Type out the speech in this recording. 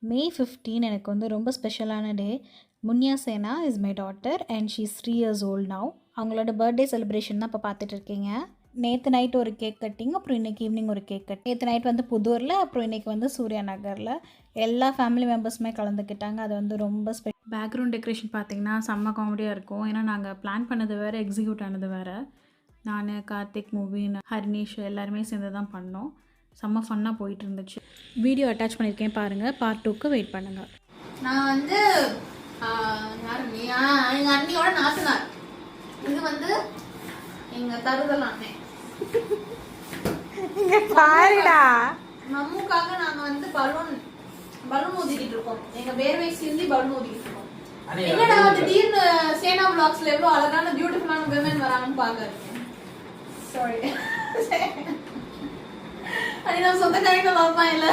May 15 எனக்கு வந்து ரொம்ப ஸ்பெஷலான டே. முன்யா சேனா is my daughter and she is 3 years old now. அவங்களோட பர்த்டே செலிப்ரேஷன் தான் இப்போ பார்த்துட்டு இருக்கீங்க. நேற்று நைட் ஒரு கேக் கட்டிங், அப்புறம் இன்றைக்கி ஈவினிங் ஒரு கேக் கட். நேற்று நைட் வந்து புதூரில், அப்புறம் இன்றைக்கி வந்து சூர்யா நகரில். எல்லா ஃபேமிலி மெம்பர்ஸுமே கலந்துக்கிட்டாங்க. அது வந்து ரொம்ப பேக்ரவுண்ட் டெக்கரேஷன் பார்த்திங்கன்னா செம்ம காமெடியாக இருக்கும். ஏன்னா நாங்கள் பிளான் பண்ணது வேறு, எக்ஸிக்யூட் ஆனது வேறு. நான், கார்த்திக், மூவின், ஹரினீஷ் எல்லாருமே சேர்ந்து தான் பண்ணோம். செம்ம ஃபன்னாக போயிட்டு இருந்துச்சு. வீடியோ அட்டாச் பண்ணியிருக்கேன் பாருங்கள். பார்ட் 2க்கு வெயிட் பண்ணுங்கள். நான் வந்து எங்கள் அண்ணியோட நாத்தனார். இது வந்து எங்கள் தருதல் அண்ணன். நம்முக்காக நாங்கள் வந்து பலூன் ஊதிக்கிட்டு இருக்கோம். எங்கள் வேர்வை சிந்தி பலூன் ஊதிக்கிட்டு இருக்கோம். என்னடா திடீர்னு சேனா பிளாக்ஸ்ல எவ்வளோ அழகான பியூட்டிஃபுல்லான விமன் வராங்கன்னு பார்க்க. சாரி, அது நான் சொந்த காய்க்க பார்ப்பேன் இல்லை.